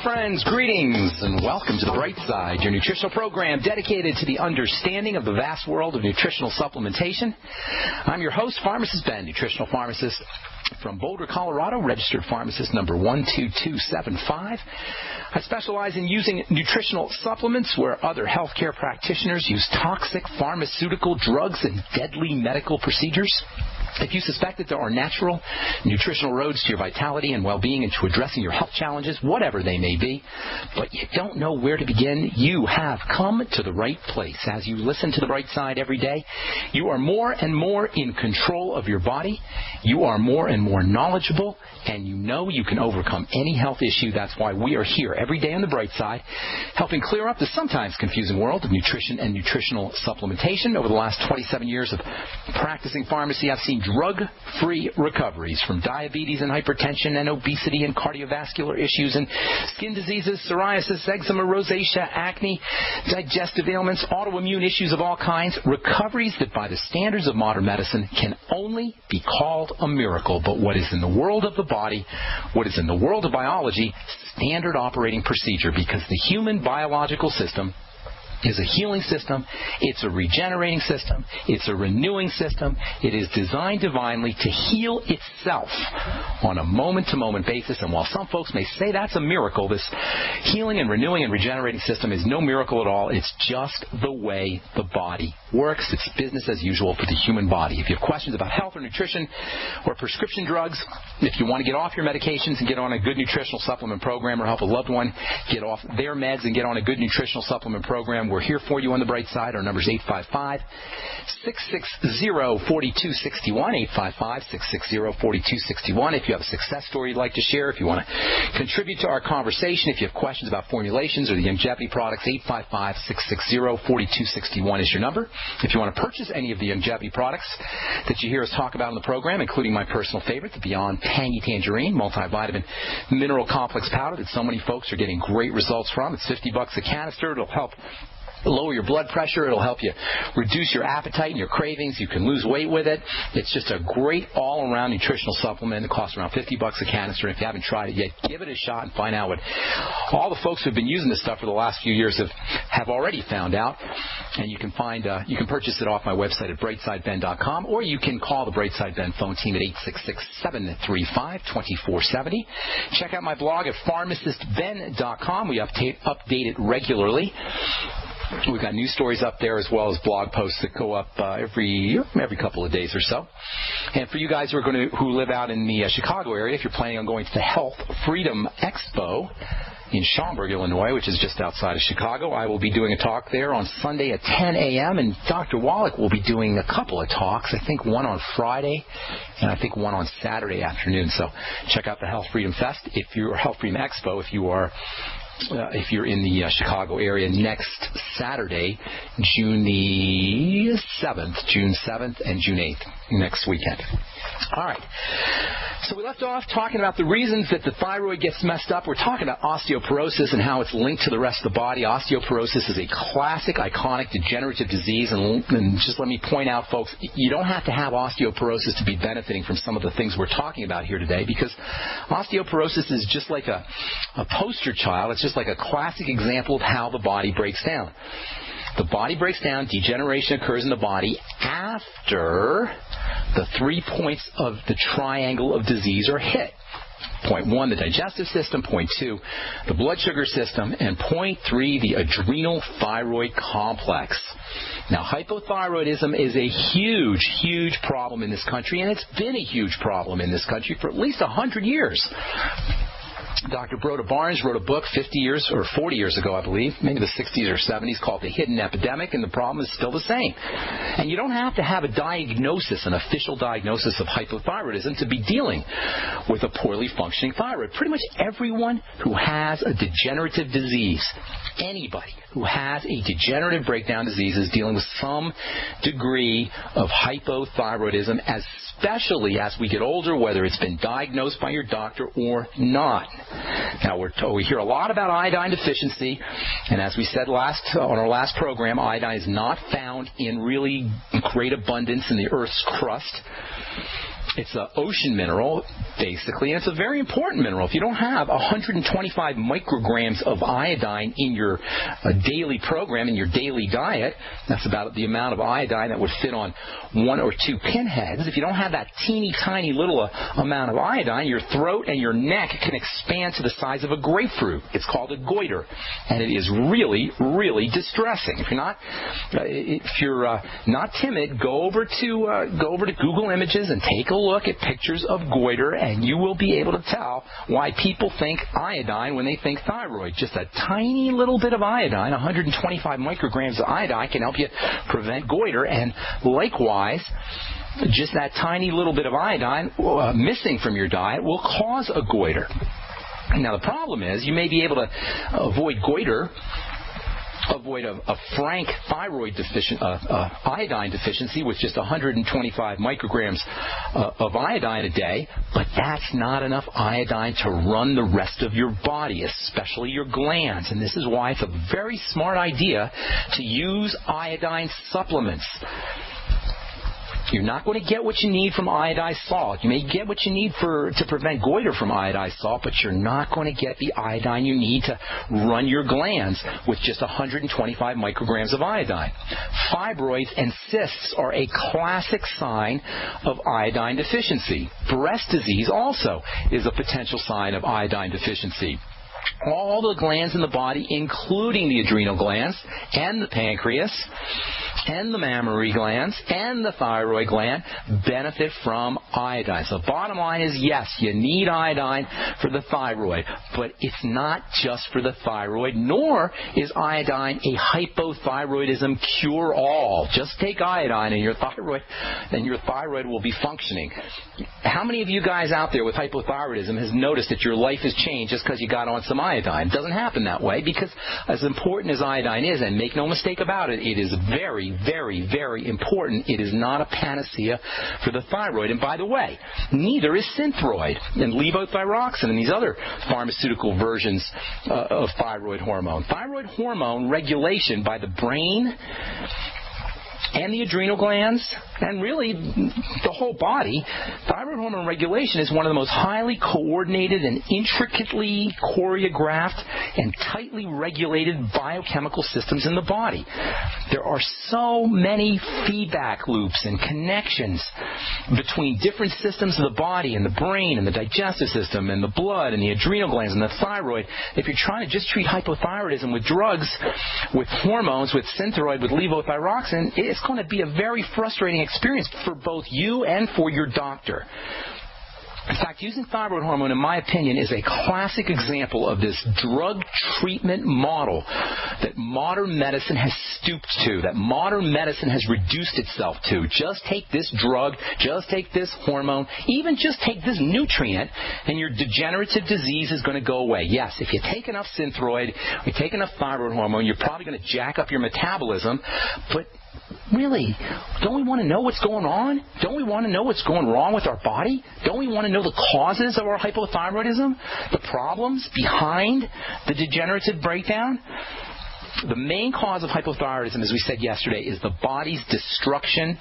friends, greetings, and welcome to the Brightside, your nutritional program dedicated to the understanding of the vast world of nutritional supplementation. I'm your host, Pharmacist Ben, nutritional pharmacist from Boulder, Colorado, registered pharmacist number 12275. I specialize in using nutritional supplements where other healthcare practitioners use toxic pharmaceutical drugs and deadly medical procedures. If you suspect that there are natural nutritional roads to your vitality and well-being and to addressing your health challenges, whatever they may be, but you don't know where to begin, you have come to the right place. As you listen to the Bright Side every day, you are more and more in control of your body. You are more and more knowledgeable, and you know you can overcome any health issue. That's why we are here every day on the Bright Side, helping clear up the sometimes confusing world of nutrition and nutritional supplementation. Over the last 27 years of practicing pharmacy, I've seen drug-free recoveries from diabetes and hypertension and obesity and cardiovascular issues and skin diseases, psoriasis, eczema, rosacea, acne, digestive ailments, autoimmune issues of all kinds, recoveries that by the standards of modern medicine can only be called a miracle. But what is in the world of the body, what is in the world of biology, standard operating procedure, because the human biological system is a healing system, it's a regenerating system, it's a renewing system. It is designed divinely to heal itself on a moment-to-moment basis. And while some folks may say that's a miracle, this healing and renewing and regenerating system is no miracle at all. It's just the way the body works. It's business as usual for the human body. If you have questions about health or nutrition or prescription drugs, if you want to get off your medications and get on a good nutritional supplement program, or help a loved one get off their meds and get on a good nutritional supplement program, we're here for you on the Bright Side. Our number is 855-660-4261, 855-660-4261. If you have a success story you'd like to share, if you want to contribute to our conversation, if you have questions about formulations or the Youngevity products, 855-660-4261 is your number. If you want to purchase any of the Youngevity products that you hear us talk about in the program, including my personal favorite, the Beyond Tangy Tangerine multivitamin mineral complex powder that so many folks are getting great results from. It's $50 a canister. It'll help lower your blood pressure. It'll help you reduce your appetite and your cravings. You can lose weight with it. It's just a great all-around nutritional supplement. It costs around $50 a canister. And if you haven't tried it yet, give it a shot and find out what all the folks who've been using this stuff for the last few years have already found out. And you can purchase it off my website at brightsideben.com, or you can call the Brightside Ben phone team at 866-735-2470. Check out my blog at pharmacistben.com. We update it regularly. We've got news stories up there as well as blog posts that go up every couple of days or so. And for you guys who live out in the Chicago area, if you're planning on going to the Health Freedom Expo in Schaumburg, Illinois, which is just outside of Chicago, I will be doing a talk there on Sunday at 10 a.m., and Dr. Wallach will be doing a couple of talks, I think one on Friday and I think one on Saturday afternoon. So check out the Health Freedom Fest, Health Freedom Expo, if you're in the Chicago area next Saturday, June 7th and June 8th, next weekend. All right. So we left off talking about the reasons that the thyroid gets messed up. We're talking about osteoporosis and how it's linked to the rest of the body. Osteoporosis is a classic, iconic degenerative disease. And just let me point out, folks, you don't have to have osteoporosis to be benefiting from some of the things we're talking about here today, because osteoporosis is just like a poster child. It's just like a classic example of how the body breaks down. The body breaks down, degeneration occurs in the body after the 3 points of the triangle of disease are hit. Point 1, the digestive system. Point 2, the blood sugar system. And point 3, the adrenal thyroid complex. Now, hypothyroidism is a huge, huge problem in this country, and it's been a huge problem in this country for at least 100 years. Dr. Broda Barnes wrote a book 40 years ago, I believe, maybe the 60s or 70s, called The Hidden Epidemic, and the problem is still the same. And you don't have to have a diagnosis, an official diagnosis of hypothyroidism to be dealing with a poorly functioning thyroid. Pretty much everyone who has a degenerative disease, anybody who has a degenerative breakdown disease, is dealing with some degree of hypothyroidism, especially as we get older, whether it's been diagnosed by your doctor or not. Now, we hear a lot about iodine deficiency, and as we said on our last program, iodine is not found in really great abundance in the Earth's crust. It's an ocean mineral, basically, and it's a very important mineral. If you don't have 125 micrograms of iodine in your daily program, in your daily diet, that's about the amount of iodine that would fit on 1 or 2 pinheads. If you don't have that teeny tiny little amount of iodine, your throat and your neck can expand to the size of a grapefruit. It's called a goiter, and it is really, really distressing. If you're not timid, go over to Google Images and take a look at pictures of goiter, and you will be able to tell why people think iodine when they think thyroid. Just a tiny little bit of iodine, 125 micrograms of iodine, can help you prevent goiter, and likewise, just that tiny little bit of iodine missing from your diet will cause a goiter. Now, the problem is you may be able to avoid goiter, avoid a frank thyroid iodine deficiency with just 125 micrograms of iodine a day, but that's not enough iodine to run the rest of your body, especially your glands. And this is why it's a very smart idea to use iodine supplements. You're not going to get what you need from iodized salt. You may get what you need to prevent goiter from iodized salt, but you're not going to get the iodine you need to run your glands with just 125 micrograms of iodine. Fibroids and cysts are a classic sign of iodine deficiency. Breast disease also is a potential sign of iodine deficiency. All the glands in the body, including the adrenal glands and the pancreas and the mammary glands and the thyroid gland, benefit from iodine. So the bottom line is, yes, you need iodine for the thyroid, but it's not just for the thyroid, nor is iodine a hypothyroidism cure-all. Just take iodine and your thyroid will be functioning. How many of you guys out there with hypothyroidism has noticed that your life has changed just because you got on some iodine? It doesn't happen that way, because as important as iodine is, and make no mistake about it, it is very, very, very important. It is not a panacea for the thyroid. And by the way, neither is Synthroid and levothyroxine and these other pharmaceutical versions of thyroid hormone. Thyroid hormone regulation by the brain and the adrenal glands, and really the whole body, thyroid hormone regulation is one of the most highly coordinated and intricately choreographed and tightly regulated biochemical systems in the body. There are so many feedback loops and connections between different systems of the body and the brain and the digestive system and the blood and the adrenal glands and the thyroid. If you're trying to just treat hypothyroidism with drugs, with hormones, with Synthroid, with levothyroxine, it's going to be a very frustrating experience for both you and for your doctor. In fact, using thyroid hormone, in my opinion, is a classic example of this drug treatment model that modern medicine has stooped to, that modern medicine has reduced itself to. Just take this drug, just take this hormone, even just take this nutrient, and your degenerative disease is going to go away. Yes, if you take enough Synthroid, you take enough thyroid hormone, you're probably going to jack up your metabolism, but really, don't we want to know what's going on? Don't we want to know what's going wrong with our body? Don't we want to know the causes of our hypothyroidism? The problems behind the degenerative breakdown? The main cause of hypothyroidism, as we said yesterday, is the body's destruction,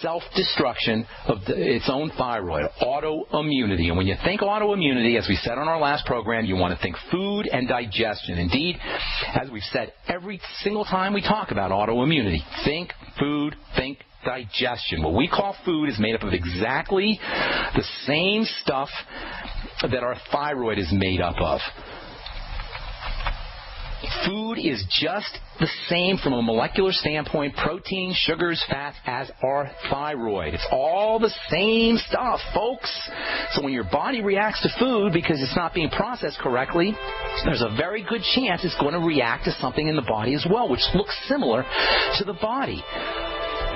self-destruction of its own thyroid, autoimmunity. And when you think autoimmunity, as we said on our last program, you want to think food and digestion. Indeed, as we've said every single time we talk about autoimmunity, think food, think digestion. What we call food is made up of exactly the same stuff that our thyroid is made up of. Food is just the same from a molecular standpoint, protein, sugars, fats, as our thyroid. It's all the same stuff, folks. So when your body reacts to food because it's not being processed correctly, there's a very good chance it's going to react to something in the body as well, which looks similar to the body.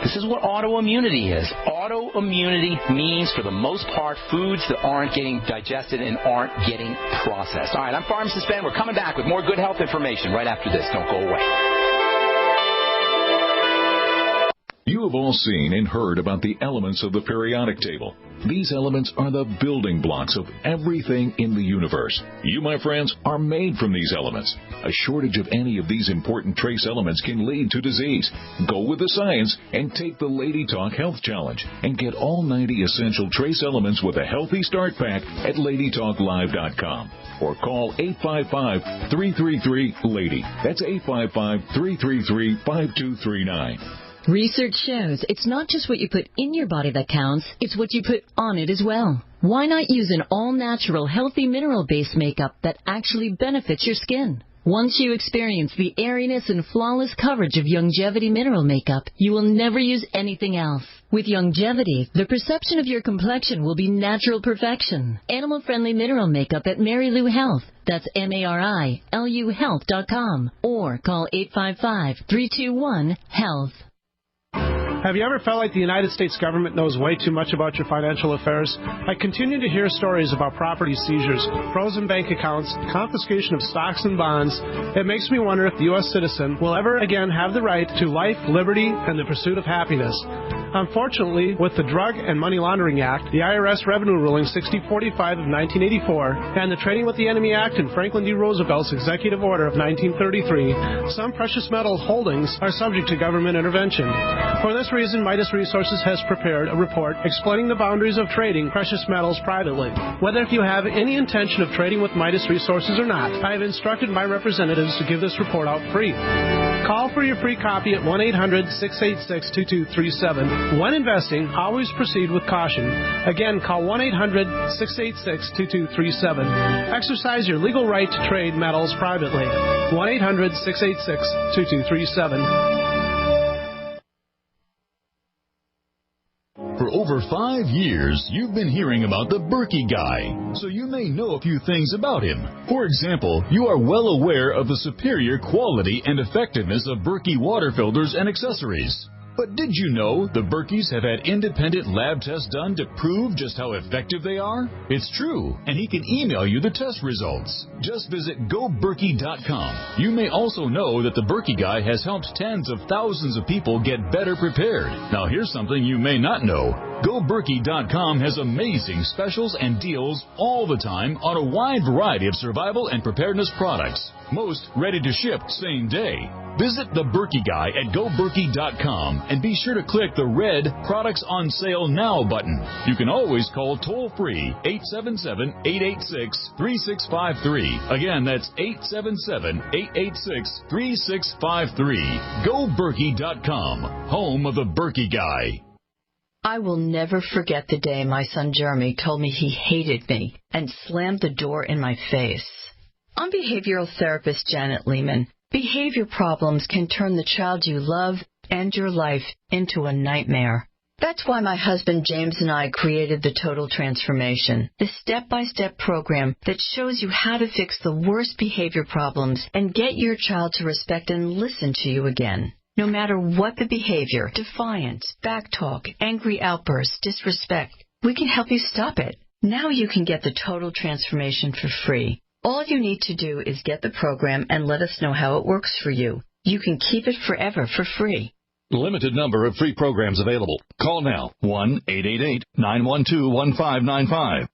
This is what autoimmunity is. Autoimmunity means, for the most part, foods that aren't getting digested and aren't getting processed. All right, I'm Pharmacist Ben. We're coming back with more good health information right after this. Don't go away. You have all seen and heard about the elements of the periodic table. These elements are the building blocks of everything in the universe. You, my friends, are made from these elements. A shortage of any of these important trace elements can lead to disease. Go with the science and take the Lady Talk Health Challenge and get all 90 essential trace elements with a healthy start pack at LadyTalkLive.com or call 855-333-LADY. That's 855-333-5239. Research shows it's not just what you put in your body that counts, it's what you put on it as well. Why not use an all-natural, healthy mineral-based makeup that actually benefits your skin? Once you experience the airiness and flawless coverage of Longevity mineral makeup, you will never use anything else. With Longevity, the perception of your complexion will be natural perfection. Animal-friendly mineral makeup at Mary Lou Health. That's MARILU Health.com or call 855-321-HEALTH. Have you ever felt like the United States government knows way too much about your financial affairs? I continue to hear stories about property seizures, frozen bank accounts, confiscation of stocks and bonds. It makes me wonder if the U.S. citizen will ever again have the right to life, liberty, and the pursuit of happiness. Unfortunately, with the Drug and Money Laundering Act, the IRS Revenue Ruling 6045 of 1984, and the Trading with the Enemy Act and Franklin D. Roosevelt's Executive Order of 1933, some precious metal holdings are subject to government intervention. For this reason, Midas Resources has prepared a report explaining the boundaries of trading precious metals privately. Whether if you have any intention of trading with Midas Resources or not, I have instructed my representatives to give this report out free. Call for your free copy at 1-800-686-2237. When investing, always proceed with caution. Again, call 1-800-686-2237. Exercise your legal right to trade metals privately. 1-800-686-2237. For over 5 years, you've been hearing about the Berkey Guy, so you may know a few things about him. For example, you are well aware of the superior quality and effectiveness of Berkey water filters and accessories. But did you know the Berkeys have had independent lab tests done to prove just how effective they are? It's true, and he can email you the test results. Just visit GoBerkey.com. You may also know that the Berkey Guy has helped tens of thousands of people get better prepared. Now here's something you may not know. GoBerkey.com has amazing specials and deals all the time on a wide variety of survival and preparedness products. Most ready to ship same day. Visit the Berkey Guy at GoBerkey.com and be sure to click the red Products on Sale Now button. You can always call toll-free 877-886-3653. Again, that's 877-886-3653. GoBerkey.com, home of the Berkey Guy. I will never forget the day my son Jeremy told me he hated me and slammed the door in my face. I'm behavioral therapist Janet Lehman. Behavior problems can turn the child you love and your life into a nightmare. That's why my husband James and I created the Total Transformation, the step-by-step program that shows you how to fix the worst behavior problems and get your child to respect and listen to you again. No matter what the behavior, defiance, backtalk, angry outbursts, disrespect, we can help you stop it. Now you can get the Total Transformation for free. All you need to do is get the program and let us know how it works for you. You can keep it forever for free. Limited number of free programs available. Call now. 1-888-912-1595.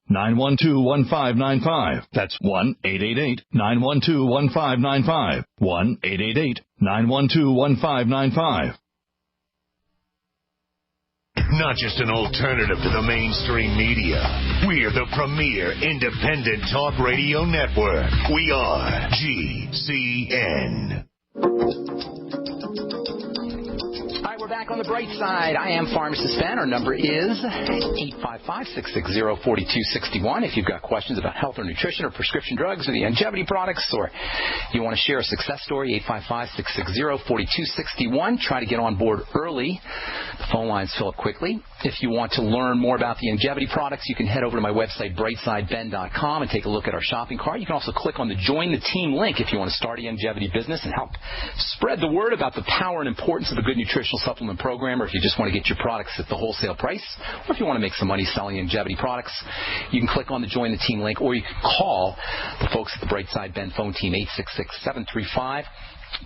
1-888-912-1595. That's 1-888-912-1595. 1-888-912-1595. Not just an alternative to the mainstream media. We're the premier independent talk radio network. We are GCN. Hi, we're back on the bright side. I am Pharmacist Ben. Our number is 855-660-4261. If you've got questions about health or nutrition or prescription drugs or the longevity products, or you want to share a success story, 855-660-4261. Try to get on board early. The phone lines fill up quickly. If you want to learn more about the longevity products, you can head over to my website, brightsideben.com, and take a look at our shopping cart. You can also click on the Join the Team link if you want to start a longevity business and help spread the word about the power and importance of a good nutritional supplement program, or if you just want to get your products at the wholesale price, or if you want to make some money selling longevity products, you can click on the Join the Team link, or you can call the folks at the Brightside Ben phone team,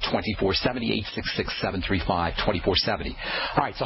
2470, 866-735-2470. All right, so